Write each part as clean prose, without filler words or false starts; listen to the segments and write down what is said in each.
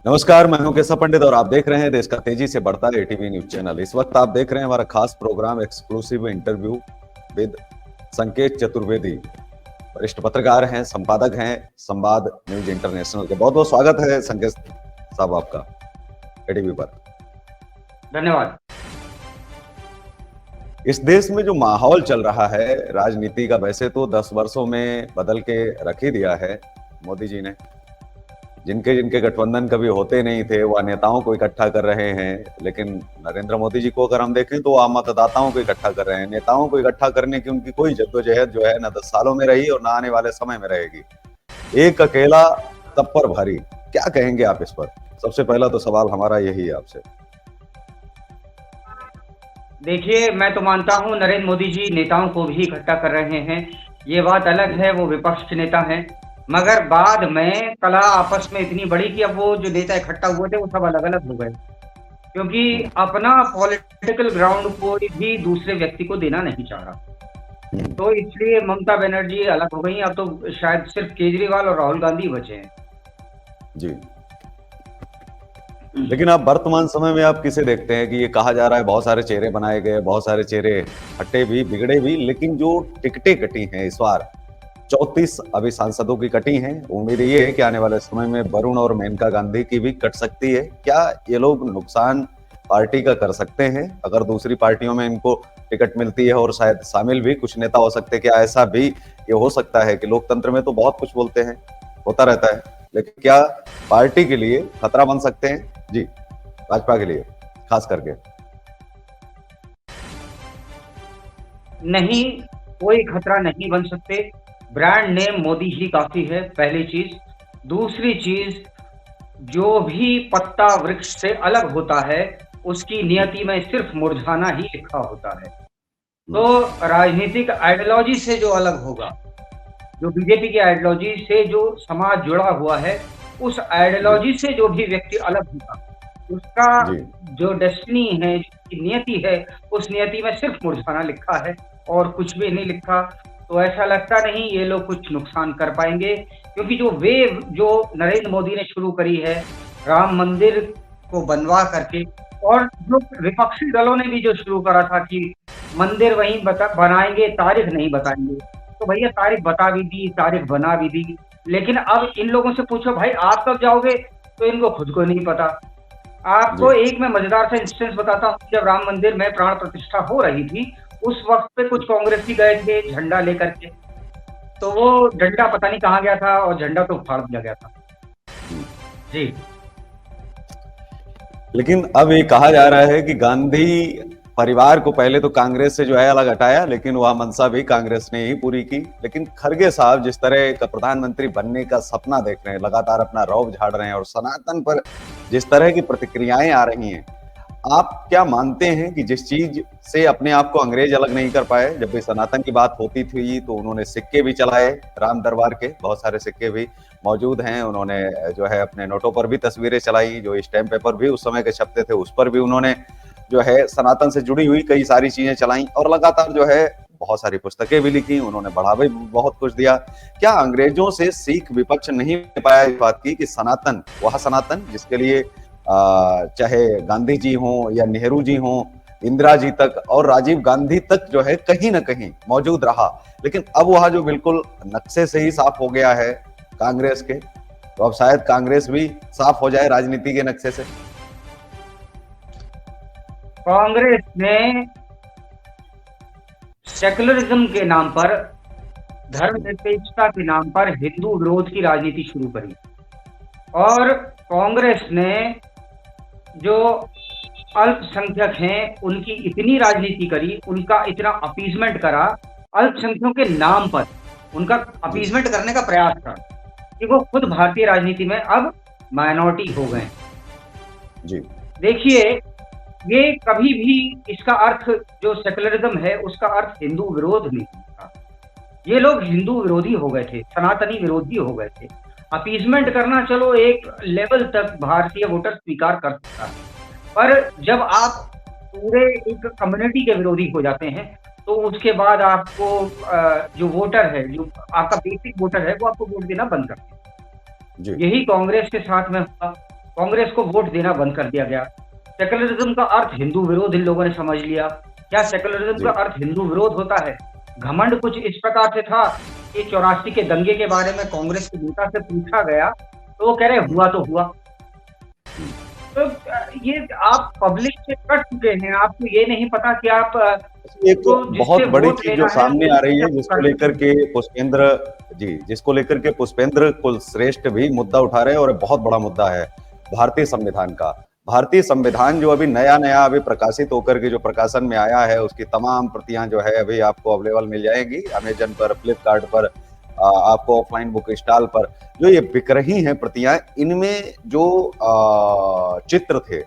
नमस्कार, मैं हूं केशव पंडित और आप देख रहे हैं देश का तेजी से बढ़ता एटीवी न्यूज चैनल। इस वक्त आप देख रहे हैं हमारा खास प्रोग्राम एक्सक्लूसिव इंटरव्यू विद संकेत चतुर्वेदी। वरिष्ठ पत्रकार हैं, संपादक हैं संवाद न्यूज इंटरनेशनल के। बहुत बहुत स्वागत है संकेत साहब आपका एटीवी पर। धन्यवाद। इस देश में जो माहौल चल रहा है राजनीति का, वैसे तो 10 वर्षों में बदल के रख ही दिया है मोदी जी ने। जिनके जिनके गठबंधन कभी होते नहीं थे वह नेताओं को इकट्ठा कर रहे हैं, लेकिन नरेंद्र मोदी जी को अगर हम देखें तो आम मतदाताओं को इकट्ठा कर रहे हैं। नेताओं को इकट्ठा करने की उनकी कोई जद्दोजहद जो है ना 10 सालों में रही और ना आने वाले समय में रहेगी। एक अकेला सब पर भारी। क्या कहेंगे आप इस पर? सबसे पहला तो सवाल हमारा यही है आपसे। देखिए, मैं तो मानता हूं नरेंद्र मोदी जी नेताओं को भी इकट्ठा कर रहे हैं। ये बात अलग है, वो विपक्ष के नेता हैं। मगर बाद में कला आपस में इतनी बड़ी कि अब वो जो नेता इकट्ठा हुए थे वो सब अलग अलग हो गए, क्योंकि अपना पॉलिटिकल ग्राउंड कोई भी दूसरे व्यक्ति को देना नहीं चाह रहा। तो इसलिए ममता बनर्जी अलग हो गई। अब तो शायद सिर्फ केजरीवाल और राहुल गांधी बचे हैं जी। लेकिन आप वर्तमान समय में आप किसे देखते हैं कि ये कहा जा रहा है बहुत सारे चेहरे बनाए गए, बहुत सारे चेहरे हटे भी बिगड़े भी, लेकिन जो टिकटें कटी हैं इस बार 34 अभी सांसदों की कटी हैं। उम्मीद ये है कि आने वाले समय में वरुण और मेनका गांधी की भी कट सकती है। क्या ये लोग नुकसान पार्टी का कर सकते हैं अगर दूसरी पार्टियों में इनको टिकट मिलती है और शायद शामिल भी कुछ नेता हो सकते हैं? क्या ऐसा भी ये हो सकता है कि लोकतंत्र में तो बहुत कुछ बोलते हैं, होता रहता है, लेकिन क्या पार्टी के लिए खतरा बन सकते हैं? जी, भाजपा के लिए खास करके। नहीं, कोई खतरा नहीं बन सकते। ब्रांड नेम मोदी ही काफी है, पहली चीज। दूसरी चीज, जो भी पत्ता वृक्ष से अलग होता है उसकी नियति में सिर्फ मुरझाना ही लिखा होता है। तो राजनीतिक आइडियोलॉजी से जो अलग होगा, जो बीजेपी की आइडियोलॉजी से जो समाज जुड़ा हुआ है, उस आइडियोलॉजी से जो भी व्यक्ति अलग होगा उसका जो डेस्टिनी है, जो नियति है, उस नियति में सिर्फ मुरझाना लिखा है और कुछ भी नहीं लिखा। तो ऐसा लगता नहीं ये लोग कुछ नुकसान कर पाएंगे, क्योंकि जो वेव जो नरेंद्र मोदी ने शुरू करी है राम मंदिर को बनवा करके, और जो विपक्षी दलों ने भी जो शुरू करा था कि मंदिर वहीं बनाएंगे, तारीख नहीं बताएंगे, तो भैया तारीख बता भी दी, तारीख बना भी दी। लेकिन अब इन लोगों से पूछो भाई आप कब जाओगे, तो इनको खुद को नहीं पता। आपको एक मैं मजेदार सा इंस्टेंस बताता हूँ। जब राम मंदिर में प्राण प्रतिष्ठा हो रही थी उस वक्त पे कुछ कांग्रेसी गए थे झंडा लेकर के, तो वो झंडा पता नहीं कहाँ गया था और झंडा तो फाड़ दिया गया था। जी। लेकिन अब ये कहा जा रहा है कि गांधी परिवार को पहले तो कांग्रेस से जो है अलग हटाया, लेकिन वह मंशा भी कांग्रेस ने ही पूरी की। लेकिन खरगे साहब जिस तरह का प्रधानमंत्री बनने का सपना देख रहे हैं, लगातार अपना रौब झाड़ रहे हैं और सनातन पर जिस तरह की प्रतिक्रियाएं आ रही हैं, आप क्या मानते हैं कि जिस चीज से अपने आप को अंग्रेज अलग नहीं कर पाए, जब भी सनातन की बात होती थी तो उन्होंने सिक्के भी चलाए, राम दरबार के बहुत सारे सिक्के भी मौजूद हैं, उन्होंने जो है अपने नोटों पर भी तस्वीरें चलाई, जो स्टैम्प पेपर भी उस समय के छपते थे उस पर भी उन्होंने जो है सनातन से जुड़ी हुई कई सारी चीजें चलाई, और लगातार जो है बहुत सारी पुस्तकें भी लिखी, उन्होंने बढ़ावा बहुत कुछ दिया। क्या अंग्रेजों से सीख विपक्ष नहीं ले पाया इस बात की कि सनातन वह सनातन जिसके लिए चाहे गांधी जी हों या नेहरू जी हों, इंदिरा जी तक और राजीव गांधी तक जो है कहीं ना कहीं मौजूद रहा, लेकिन अब वह जो बिल्कुल नक्शे से ही साफ हो गया है कांग्रेस के, तो अब शायद कांग्रेस भी साफ हो जाए राजनीति के नक्शे से। कांग्रेस ने सेकुलरिज्म के नाम पर, धर्मनिरपेक्षता के नाम पर हिंदू विरोध की राजनीति शुरू करी, और कांग्रेस ने जो अल्पसंख्यक हैं उनकी इतनी राजनीति करी, उनका इतना अपीजमेंट करा, अल्पसंख्यकों के नाम पर उनका अपीजमेंट करने का प्रयास करा कि वो खुद भारतीय राजनीति में अब माइनॉरिटी हो गए। जी देखिए, ये कभी भी इसका अर्थ जो सेकुलरिज्म है उसका अर्थ हिंदू विरोध नहीं था। ये लोग हिंदू विरोधी हो गए थे, सनातनी विरोधी हो गए थे। अपीजमेंट करना चलो एक लेवल तक भारतीय वोटर स्वीकार कर सकता है, पर जब आप पूरे एक कम्युनिटी के विरोधी हो जाते हैं तो उसके बाद आपको जो वोटर है, जो आपका बेसिक वोटर है, वो आपको वोट देना बंद कर देता है। यही कांग्रेस के साथ में हुआ। कांग्रेस को वोट देना बंद कर दिया गया। सेकुलरिज्म का अर्थ हिंदू विरोध इन लोगों ने समझ लिया। क्या सेकुलरिज्म का जी अर्थ हिंदू विरोध होता है? घमंड कुछ इस प्रकार से था कि 84 के दंगे के बारे में कांग्रेस के नेता से पूछा गया तो वो कह रहे हुआ तो हुआ। तो ये आप पब्लिक से कट चुके हैं, आपको ये नहीं पता कि आप एक को बहुत जिससे बड़ी वोट चीज जो लेना है सामने वो आ रही है, एक्सेप्ट जिसको कर लेकर लीजिए। के पुष्पेंद्र जी, जिसको लेकर के पुष्पेंद्र कुलश्रेष्ठ भी मुद्दा उठा रहे हैं, और ये बहुत बड़ा मुद्दा है भारतीय संविधान का। भारतीय संविधान जो अभी नया नया अभी प्रकाशित होकर के जो प्रकाशन में आया है, उसकी तमाम प्रतियां जो है अभी आपको अवेलेबल मिल जाएंगी अमेजन पर, फ्लिपकार्ट पर, आपको ऑफलाइन बुक स्टॉल पर जो ये बिक रही हैं प्रतियां। इनमें जो चित्र थे,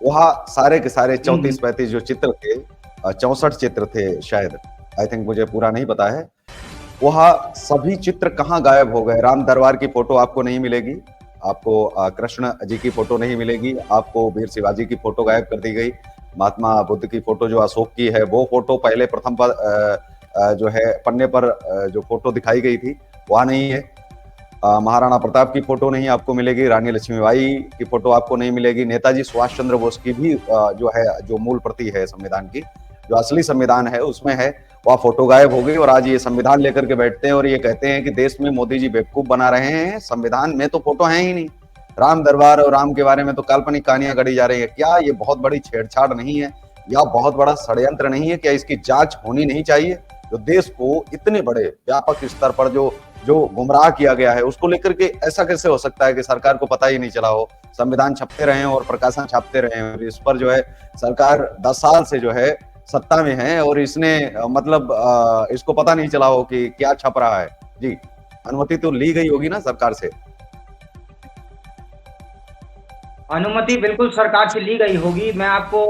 वहाँ सारे के सारे 34-35 जो चित्र थे, 64 चित्र थे शायद, आई थिंक, मुझे पूरा नहीं पता है। वहाँ सभी चित्र कहाँ गायब हो गए? राम दरबार की फोटो आपको नहीं मिलेगी, आपको कृष्ण जी की फोटो नहीं मिलेगी, आपको वीर शिवाजी की फोटो गायब कर दी गई, महात्मा बुद्ध की फोटो जो अशोक की है वो फोटो पहले प्रथम पर जो है पन्ने पर जो फोटो दिखाई गई थी वहाँ नहीं है। महाराणा प्रताप की फोटो नहीं आपको मिलेगी, रानी लक्ष्मीबाई की फोटो आपको नहीं मिलेगी, नेताजी सुभाष चंद्र बोस की भी जो है, जो मूल प्रति है संविधान की, जो असली संविधान है उसमें है, वह फोटो गायब हो गई। और आज ये संविधान लेकर के बैठते हैं और ये कहते हैं कि देश में मोदी जी बेवकूफ बना रहे हैं, संविधान में तो फोटो है ही नहीं, राम दरबार और राम के बारे में तो काल्पनिक कहानियां गढ़ी जा रही है। क्या ये बहुत बड़ी छेड़छाड़ नहीं है, या बहुत बड़ा षड्यंत्र नहीं है? क्या इसकी जांच होनी नहीं चाहिए? जो देश को इतने बड़े व्यापक स्तर पर जो जो गुमराह किया गया है, उसको लेकर के ऐसा कैसे हो सकता है कि सरकार को पता ही नहीं चला हो? संविधान छपते रहे और प्रकाशन छापते रहे, और इस पर जो है सरकार 10 साल से जो है सत्ता में है और इसने मतलब इसको पता नहीं चला हो कि क्या छप रहा है। जी, अनुमति तो ली गई होगी ना सरकार से? अनुमति बिल्कुल सरकार से ली गई होगी। मैं आपको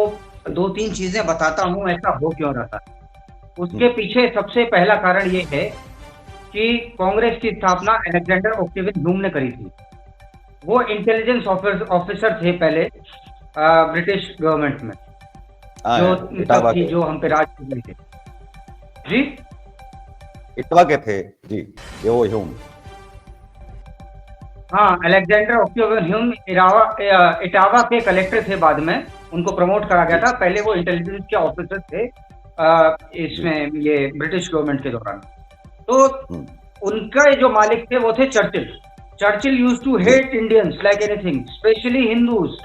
2-3 चीजें बताता हूँ ऐसा हो क्यों रहा था। उसके पीछे सबसे पहला कारण ये है कि कांग्रेस की स्थापना अलेक्जेंडर ओक्टेवियन ह्यूम ने करी थी। वो इंटेलिजेंस ऑफिसर थे पहले ब्रिटिश गवर्नमेंट में, जो तब इटावा थी, के, जो हम पे राज कर रही थी। जी इटावा के थे जी, ये वो ह्यूम। हाँ, अलेक्जेंडर ओक्टेवियन ह्यूम इटावा के कलेक्टर थे, बाद में उनको प्रमोट करा गया जी था। पहले वो इंटेलिजेंस के ऑफिसर थे जी। इसमें, ये ब्रिटिश गवर्नमेंट के दौरान। तो हम्म, उनका जो मालिक थे वो थे चर्चिल। चर्चिल यूज्ड टू जी hate Indians like anything, specially Hindus.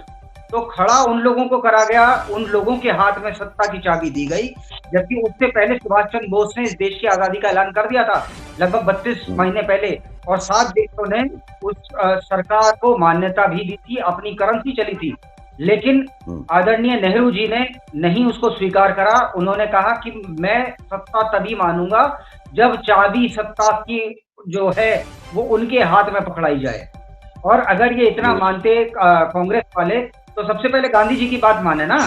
तो खड़ा उन लोगों को करा गया, उन लोगों के हाथ में सत्ता की चाबी दी गई, जबकि उससे पहले सुभाष चंद्र बोस ने इस देश की आजादी का ऐलान कर दिया था, लगभग 32 महीने पहले। और 7 देशों ने उस सरकार को मान्यता भी दी थी, अपनी करेंसी चली थी। लेकिन आदरणीय नेहरू जी ने नहीं उसको स्वीकार करा। उन्होंने कहा कि मैं सत्ता तभी मानूंगा जब चाबी सत्ता की जो है वो उनके हाथ में पकड़ाई जाए। और अगर ये इतना जी मानते कांग्रेस वाले, तो सबसे पहले गांधी जी की बात माने ना।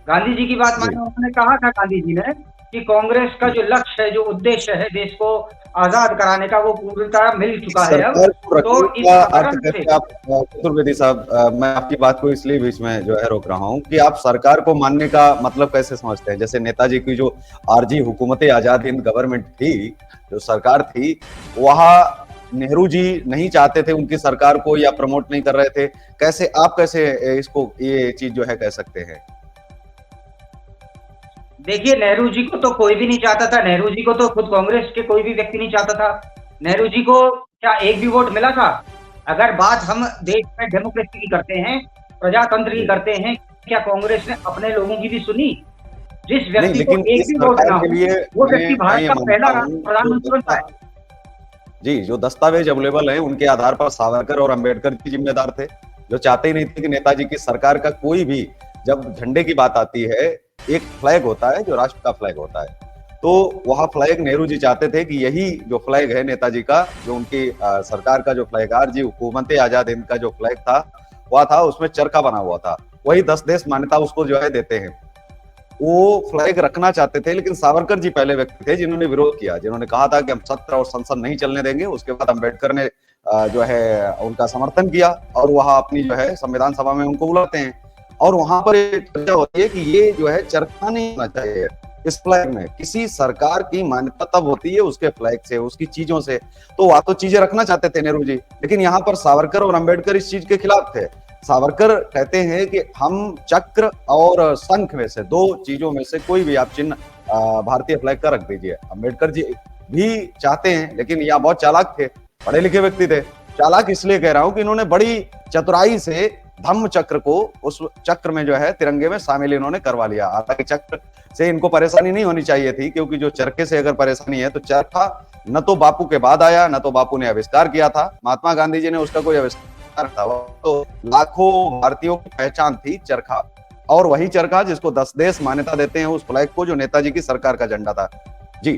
गांधी जी की बात जी। माने, उन्होंने कहा था गांधी जी ने कि कांग्रेस का जो लक्ष्य है, जो उद्देश्य है देश को आजाद कराने का, वो पूर्णतः मिल चुका है अब। सरकार को तो रखने इस का अर्थ कारण से कैसे आप, चतुर्वेदी साहब, मैं आपकी बात को इसलिए बीच में जो है रोक रहा हूँ कि आप सरकार को मानने का मतलब कैसे समझते हैं? जैसे नेताजी की जो आरजी हुकूमत आजाद हिंद गवर्नमेंट थी, जो सरकार थी, वहाँ नेहरू जी नहीं चाहते थे उनकी सरकार को, या प्रमोट नहीं कर रहे थे। कैसे आप कैसे इसको ये चीज जो है कह सकते हैं? देखिए, नेहरू जी को तो कोई भी नहीं चाहता था। नेहरू जी को तो खुद कांग्रेस के कोई भी व्यक्ति नहीं चाहता था। नेहरू जी को क्या एक भी वोट मिला था? अगर बात हम देश में डेमोक्रेसी की करते हैं, प्रजातंत्र की जी करते हैं, क्या कांग्रेस ने अपने लोगों की भी सुनी? जिस नहीं, व्यक्ति को लेकिन एक इस भी वोट सरकार ना के हो, लिए वो व्यक्ति मैं भारत ये का मानता पहला हूँ प्रधानमंत्री बनता है। जी, जो दस्तावेज अवेलेबल है उनके आधार पर सावरकर और अंबेडकर जी जिम्मेदार थे, जो चाहते ही नहीं थे कि नेताजी की सरकार का कोई भी, जब झंडे की बात आती है, एक फ्लैग होता है जो राष्ट्र का फ्लैग होता है, तो वह फ्लैग नेहरू जी चाहते थे कि यही जो फ्लैग है नेताजी का, जो उनकी सरकार का जो फ्लैग, आरजी हुकूमत आजाद हिंद का जो फ्लैग था, वह था, उसमें चरखा बना हुआ था, वही 10 देश मान्यता उसको जो है देते हैं, वो फ्लैग रखना चाहते थे। लेकिन सावरकर जी पहले व्यक्ति थे जिन्होंने विरोध किया, जिन्होंने कहा था कि हम सत्र और संसद नहीं चलने देंगे। उसके बाद अंबेडकर ने जो है उनका समर्थन किया, और वहां अपनी जो है संविधान सभा में उनको बुलाते हैं, और वहां पर एक चर्चा होती है कि ये जो है चरखा नहीं होना चाहिए, इस फ्लैग में। किसी सरकार की मान्यता तब होती है उसके फ्लैग से, उसकी चीजों से। तो वह तो चीजें रखना चाहते थे नेहरू जी, लेकिन यहाँ पर सावरकर और अंबेडकर इस चीज के खिलाफ थे। सावरकर कहते हैं कि हम चक्र और शंख में से, दो चीजों में से कोई भी आप चिन्ह भारतीय फ्लैग का रख दीजिए। अंबेडकर जी भी चाहते हैं, लेकिन यहाँ बहुत चालाक थे, पढ़े लिखे व्यक्ति थे। चालाक इसलिए कह रहा हूं कि इन्होंने बड़ी चतुराई से धम्म चक्र को उस चक्र में जो है तिरंगे में शामिल इन्होंने करवा लिया। हालांकि चक्र से इनको परेशानी नहीं होनी चाहिए थी, क्योंकि जो चरखे से अगर परेशानी है तो चरखा न तो बापू के बाद आया, न तो बापू ने आविष्कार किया था, महात्मा गांधी जी ने उसका कोई आविष्कार था। तो लाखों भारतीयों की पहचान थी चरखा, और वही चरखा जिसको 10 देश मान्यता देते हैं उस फ्लैग को, जो नेताजी की सरकार का झंडा था। जी,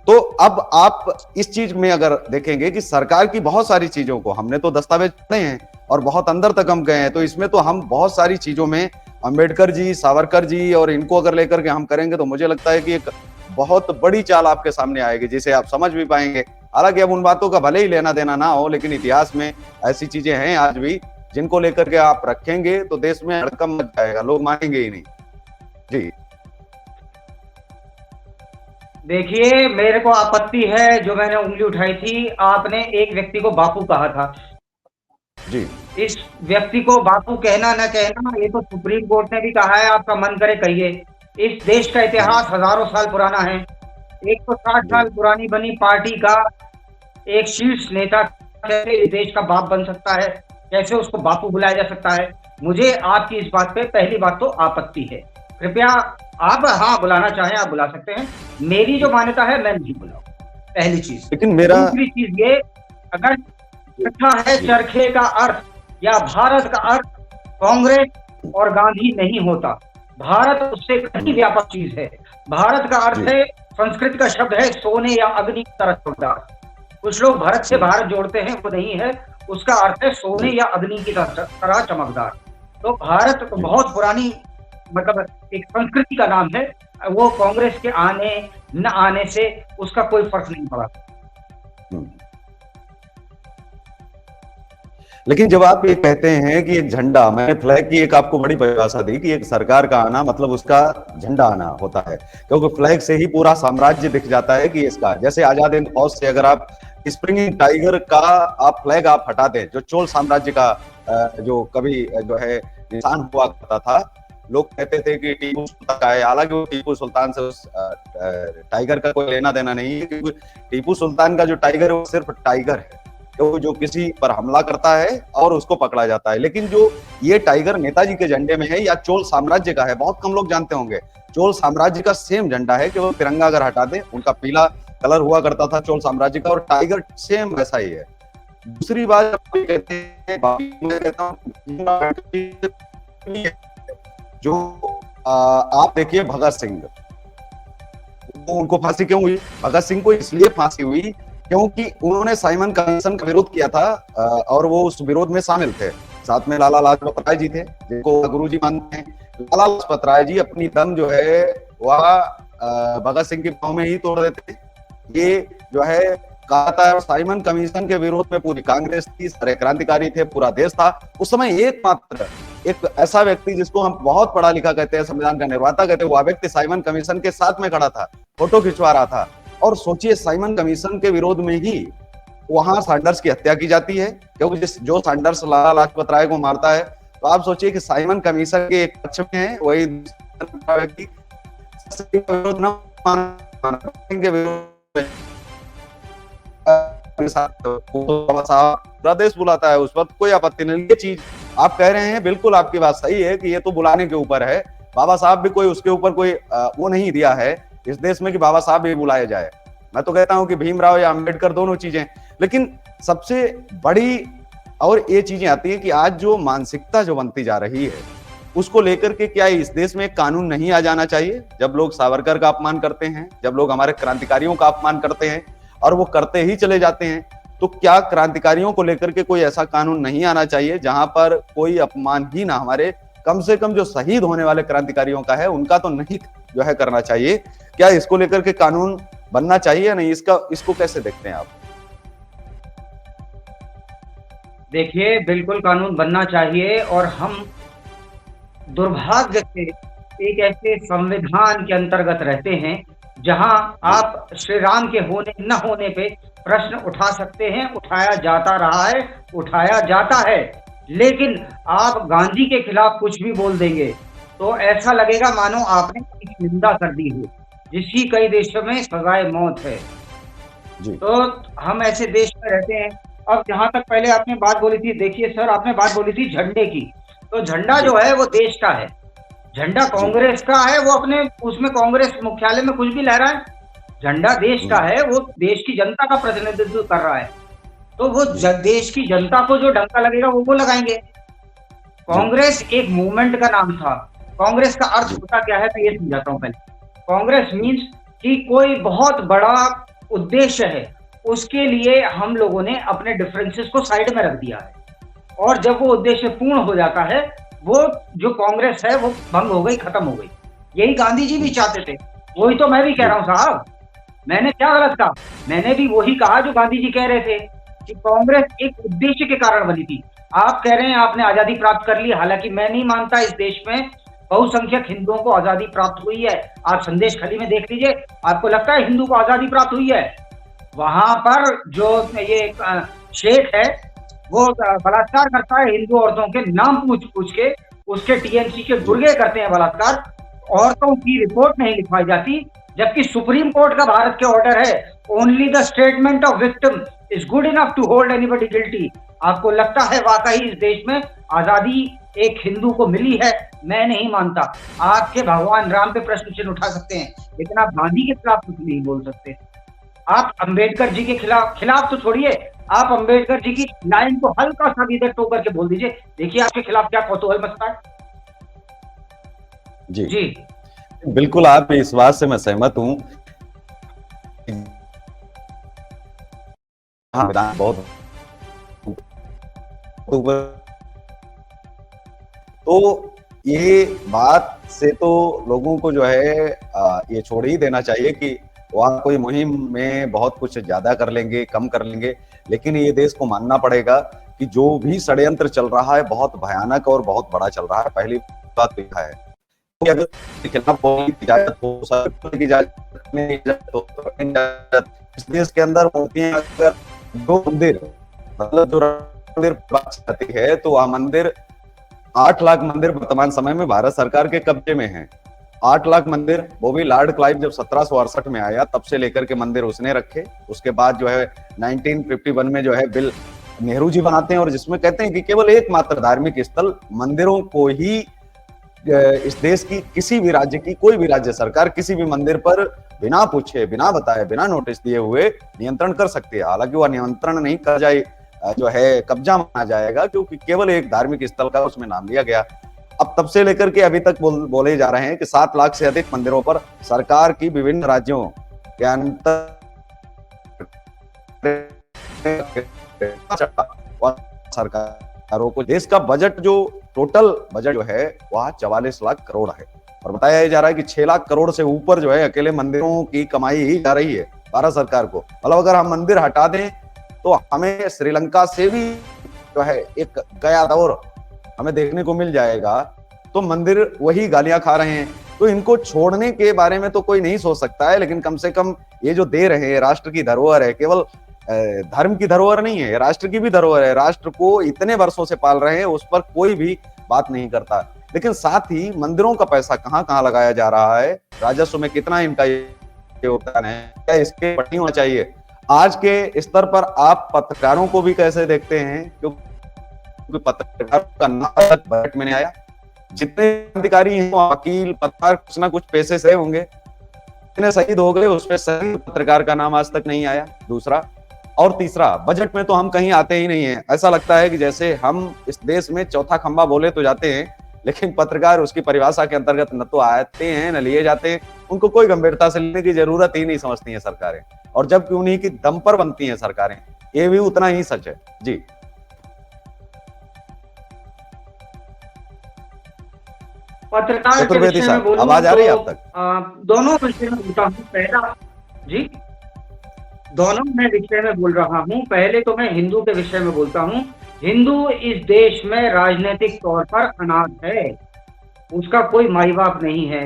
तो अब आप इस चीज में अगर देखेंगे कि सरकार की बहुत सारी चीजों को हमने तो दस्तावेज पढ़े हैं और बहुत अंदर तक हम गए हैं, तो इसमें तो हम बहुत सारी चीजों में अंबेडकर जी, सावरकर जी और इनको अगर लेकर के हम करेंगे तो मुझे लगता है कि एक बहुत बड़ी चाल आपके सामने आएगी, जिसे आप समझ भी पाएंगे। हालांकि अब उन बातों का भले ही लेना देना ना हो, लेकिन इतिहास में ऐसी चीजें हैं आज भी जिनको लेकर के आप रखेंगे तो देश में हड़कंप मच जाएगा, लोग मानेंगे ही नहीं। जी देखिए, मेरे को आपत्ति है जो मैंने उंगली उठाई थी, आपने एक व्यक्ति को बापू कहा था। जी इस व्यक्ति को बापू कहना न कहना, ये तो सुप्रीम कोर्ट ने भी कहा है, आपका मन करे कहिए। इस देश का इतिहास हजारों साल पुराना है। 160 साल पुरानी बनी पार्टी का एक शीर्ष नेता कैसे इस देश का बाप बन सकता है, कैसे उसको बापू बुलाया जा सकता है? मुझे आपकी इस बात पे पहली बात तो आपत्ति है। कृपया आप हाँ बुलाना चाहें आप बुला सकते हैं, मेरी जो मान्यता है मैं नहीं बुलाऊं, पहली चीज। लेकिन मेरा दूसरी चीज ये, अगर चरखा है चरखे का अर्थ या भारत का अर्थ कांग्रेस और गांधी नहीं होता। भारत उससे कहीं व्यापक चीज है। भारत का अर्थ है, संस्कृत का शब्द है सोने या अग्नि की तरह चमकदार। कुछ लोग भारत से भारत जोड़ते हैं, वो नहीं है। उसका अर्थ है सोने या अग्नि की तरह चमकदार। तो भारत तो बहुत पुरानी मतलब एक संस्कृति का नाम है। वो कांग्रेस के आने न आने से उसका कोई फर्क नहीं पड़ा। लेकिन जब आप ये कहते हैं कि एक झंडा, मैंने फ्लैग की एक आपको बड़ी परिभाषा दी कि एक सरकार का आना मतलब उसका झंडा आना होता है, क्योंकि फ्लैग से ही पूरा साम्राज्य दिख जाता है कि इसका। जैसे आजाद हिंद फौज से अगर आप स्प्रिंगिंग टाइगर का आप फ्लैग आप हटा दें, जो चोल साम्राज्य का जो कभी जो है निशान हुआ करता था, लोग कहते थे कि टीपू सुल्तान का है। हालांकि वो टीपू सुल्तान से उस टाइगर का कोई लेना देना नहीं है, क्योंकि टीपू सुल्तान का जो टाइगर है वो सिर्फ टाइगर है, जो किसी पर हमला करता है और उसको पकड़ा जाता है। लेकिन जो ये टाइगर नेताजी के झंडे में है या चोल साम्राज्य का है, बहुत कम लोग जानते होंगे, चोल साम्राज्य का सेम झंडा है, कि वो तिरंगा अगर हटा दे, उनका पीला कलर हुआ करता था चोल साम्राज्य का, और टाइगर सेम वैसा ही है। दूसरी बात कहते हैं, मैं कहता हूं जो आप देखिए भगत सिंह, उनको फांसी क्यों हुई? भगत सिंह को इसलिए फांसी हुई क्योंकि उन्होंने साइमन कमीशन का विरोध किया था, और वो उस विरोध में शामिल थे। साथ में लाला लाजपत राय जी थे, जिनको गुरुजी मानते हैं। लाला लाजपत राय जी अपनी दम जो है वह भगत सिंह की पांव में ही तोड़ देते। ये जो है कहा था, साइमन कमीशन के विरोध में पूरी कांग्रेस थी, सारे क्रांतिकारी थे, पूरा देश था। उस समय एकमात्र एक ऐसा व्यक्ति जिसको हम बहुत पढ़ा लिखा कहते हैं, संविधान का निर्माता कहते हैं, वह व्यक्ति साइमन कमीशन के साथ में खड़ा था, फोटो खिंचवा रहा था। और सोचिए, साइमन कमीशन के विरोध में ही वहां सैंडर्स की हत्या की जाती है, क्योंकि जो सैंडर्स लाला लाजपत राय को मारता है, तो आप सोचिए कि साइमन कमीशन के एक पक्ष में है वही व्यक्ति विरोध न के विरोध में प्रदेश बुलाता है, उस वक्त कोई आपत्ति नहीं। ये चीज आप कह रहे हैं, बिल्कुल आपकी बात सही है कि ये तो बुलाने के ऊपर है। बाबा साहब भी कोई उसके ऊपर कोई वो नहीं दिया है इस देश में कि बाबा साहब भी बुलाए जाए। मैं तो कहता हूं कि भीमराव या अंबेडकर दोनों चीजें। लेकिन सबसे बड़ी और ये चीजें आती है कि आज जो मानसिकता जो बनती जा रही है, उसको लेकर के क्या इस देश में कानून नहीं आ जाना चाहिए? जब लोग सावरकर का अपमान करते हैं, जब लोग हमारे क्रांतिकारियों का अपमान करते हैं, और वो करते ही चले जाते हैं, तो क्या क्रांतिकारियों को लेकर के कोई ऐसा कानून नहीं आना चाहिए जहां पर कोई अपमान ही ना, हमारे कम से कम जो शहीद होने वाले क्रांतिकारियों का है उनका तो नहीं जो है करना चाहिए? क्या इसको लेकर के कानून बनना चाहिए या नहीं? इसको कैसे देखते हैं आप? देखिए, बिल्कुल कानून बनना चाहिए। और हम दुर्भाग्य से एक ऐसे संविधान के अंतर्गत रहते हैं जहां जी आप श्री राम के होने न होने पे प्रश्न उठा सकते हैं, उठाया जाता रहा है, उठाया जाता है। लेकिन आप गांधी के खिलाफ कुछ भी बोल देंगे तो ऐसा लगेगा मानो आपने उसकी निंदा कर दी हो, जिसकी कई देशों में सजाए मौत है। जी तो हम ऐसे देश में रहते हैं। अब जहाँ तक पहले आपने बात बोली थी, देखिए सर, आपने बात बोली थी झंडे की, तो झंडा जी जो है वो देश का है। झंडा जी कांग्रेस का है, वो अपने उसमें कांग्रेस मुख्यालय में कुछ भी लहराए। झंडा देश का हम्म, है, वो देश की जनता का प्रतिनिधित्व कर रहा है। तो वो जी देश की जनता को जो डंका लगेगा वो लगाएंगे। जी कांग्रेस एक मूवमेंट का नाम था। कांग्रेस का अर्थ जी होता क्या है, मैं ये समझाता हूँ पहले। कांग्रेस मीन्स कि कोई बहुत बड़ा उद्देश्य है, उसके लिए हम लोगों ने अपने डिफरेंसेस को साइड में रख दिया है, और जब वो उद्देश्य पूर्ण हो जाता है, वो जो कांग्रेस है वो भंग हो गई, खत्म हो गई। यही गांधी जी भी हम्म, चाहते थे। वही तो मैं भी कह जी रहा हूँ साहब। मैंने क्या गलत कहा? मैंने भी वही कहा जो गांधी जी कह रहे थे कि कांग्रेस एक उद्देश्य के कारण बनी थी। आप कह रहे हैं आपने आजादी प्राप्त कर ली, हालांकि मैं नहीं मानता इस देश में बहुसंख्यक हिंदुओं को आजादी प्राप्त हुई है। आप संदेश खली में देख लीजिए, आपको लगता है हिंदू को आजादी प्राप्त हुई है? वहां पर जो ये शेख है, वो बलात्कार करता है हिंदू औरतों के नाम पूछ पूछ के, उसके टीएमसी के जी गुर्गे करते हैं बलात्कार। औरतों की रिपोर्ट नहीं लिखवाई जाती, जबकि सुप्रीम कोर्ट का भारत के ऑर्डर है, only the statement of victim is good enough to hold anybody guilty. आपको लगता है वाकई इस देश में आजादी एक हिंदू को मिली है? मैं नहीं मानता। आपके भगवान राम पे प्रश्न चिन्ह उठा सकते हैं, लेकिन आप गांधी के खिलाफ कुछ नहीं बोल सकते। आप अंबेडकर जी के खिलाफ, खिलाफ तो छोड़िए, आप अंबेडकर जी की लाइन को हल्का सा भी इधर टो करके बोल दीजिए, देखिए आपके खिलाफ क्या कौतूहल मचता है। जी जी। बिल्कुल आप इस बात से मैं सहमत हूँ। हाँ विधान बहुत तो ये बात से तो लोगों को जो है ये छोड़ ही देना चाहिए कि वहाँ कोई मुहिम में बहुत कुछ ज्यादा कर लेंगे, कम कर लेंगे, लेकिन ये देश को मानना पड़ेगा कि जो भी षड्यंत्र चल रहा है बहुत भयानक और बहुत बड़ा चल रहा है। पहली बात तो यह है कि अगर खिलाफ बोलने की इजाजत हो, सकने की इजाजत नहीं, इजाजत हो, इस देश के अंदर मूर्तियां अगर दो मंदिर मतलब जो मंदिर जाती है तो वह मंदिर 8 लाख मंदिर वर्तमान समय में भारत सरकार के कब्जे में हैं। 8 लाख मंदिर, वो भी लॉर्ड क्लाइव जब 1768 में आया तब से लेकर के मंदिर उसने रखे। उसके बाद जो है 1951 में जो है बिल नेहरू जी बनाते हैं और जिसमें कहते हैं कि केवल एकमात्र धार्मिक स्थल मंदिरों को ही इस देश की किसी भी राज्य की कोई भी राज्य सरकार किसी भी मंदिर पर बिना पूछे, बिना बताए, बिना नोटिस दिए हुए नियंत्रण कर सकती है। हालांकि वह नियंत्रण नहीं कर जाए जो है कब्जा माना जाएगा, क्योंकि केवल एक धार्मिक स्थल का उसमें नाम लिया गया। अब तब से लेकर के अभी तक बोले जा रहे हैं कि 7 लाख से अधिक मंदिरों पर सरकार की विभिन्न राज्यों के अंतर सरकारों को देश का बजट जो टोटल बजट जो है वह 44 लाख करोड़ है और बताया जा रहा है कि 6 लाख करोड़ से ऊपर जो है अकेले मंदिरों की कमाई ही जा रही है भारत सरकार को। मतलब अगर हम मंदिर हटा दें तो हमें श्रीलंका से भी जो है एक गया दौर हमें देखने को मिल जाएगा। तो मंदिर वही गालियां खा रहे हैं, तो इनको छोड़ने के बारे में तो कोई नहीं सोच सकता है, लेकिन कम से कम ये जो दे रहे हैं राष्ट्र की धरोहर है, केवल धर्म की धरोहर नहीं है, राष्ट्र की भी धरोहर है। राष्ट्र को इतने वर्षों से पाल रहे हैं, उस पर कोई भी बात नहीं करता। लेकिन साथ ही मंदिरों का पैसा कहाँ कहाँ लगाया जा रहा है, राजस्व में कितना इनका योगदान है, क्या इसके पट्टी होना चाहिए। आज के स्तर पर आप पत्रकारों को भी कैसे देखते हैं, क्योंकि पत्रकार का नाम बजट में नहीं आया। जितने अधिकारी हैं वकील पत्रकार कुछ ना कुछ पैसे से होंगे, इतने शहीद हो गए उसमें सही पत्रकार का नाम आज तक नहीं आया। दूसरा और तीसरा, बजट में तो हम कहीं आते ही नहीं है। ऐसा लगता है कि जैसे हम इस देश में चौथा खंभा बोले तो जाते हैं, लेकिन पत्रकार उसकी परिभाषा के अंतर्गत न तो आते हैं न लिए जाते हैं। उनको कोई गंभीरता से लेने की जरूरत ही नहीं समझती है सरकारें, और जबकि उन्हीं की दम पर बनती हैं सरकारें, ये भी उतना ही सच है। जी पत्रकार के चतुर्वेदी विषय में साहब, बोलूं आवाज आ रही है आप तो तक? दोनों विषय में बोलता हूँ। पहला जी, दोनों मैं विषय में बोल रहा हूँ। पहले तो मैं हिंदू के विषय में बोलता हूँ। हिंदू इस देश में राजनीतिक तौर पर अनाथ है। उसका कोई माई बाप नहीं है।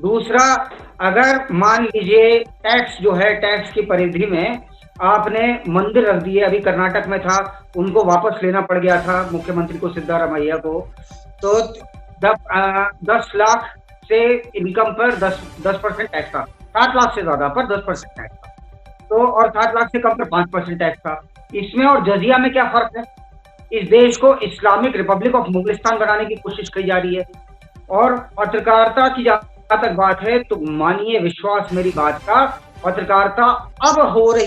दूसरा, अगर मान लीजिए टैक्स जो है, टैक्स की परिधि में आपने मंदिर रख दिए, अभी कर्नाटक में था, उनको वापस लेना पड़ गया था मुख्यमंत्री को, सिद्धारमैया को। तो 10 लाख से इनकम पर 10% टैक्स था, 7 लाख से ज्यादा पर 10% टैक्स था। तो और 7 लाख से कम पर 5% टैक्स था। इसमें और जजिया में क्या फर्क है? इस देश को इस्लामिक रिपब्लिक ऑफ मुगलिस्तान बनाने की कोशिश की जा रही है। और पत्रकारिता की जहां तक बात है, तो मानिए विश्वास मेरी बात का, पत्रकारिता अब हो रही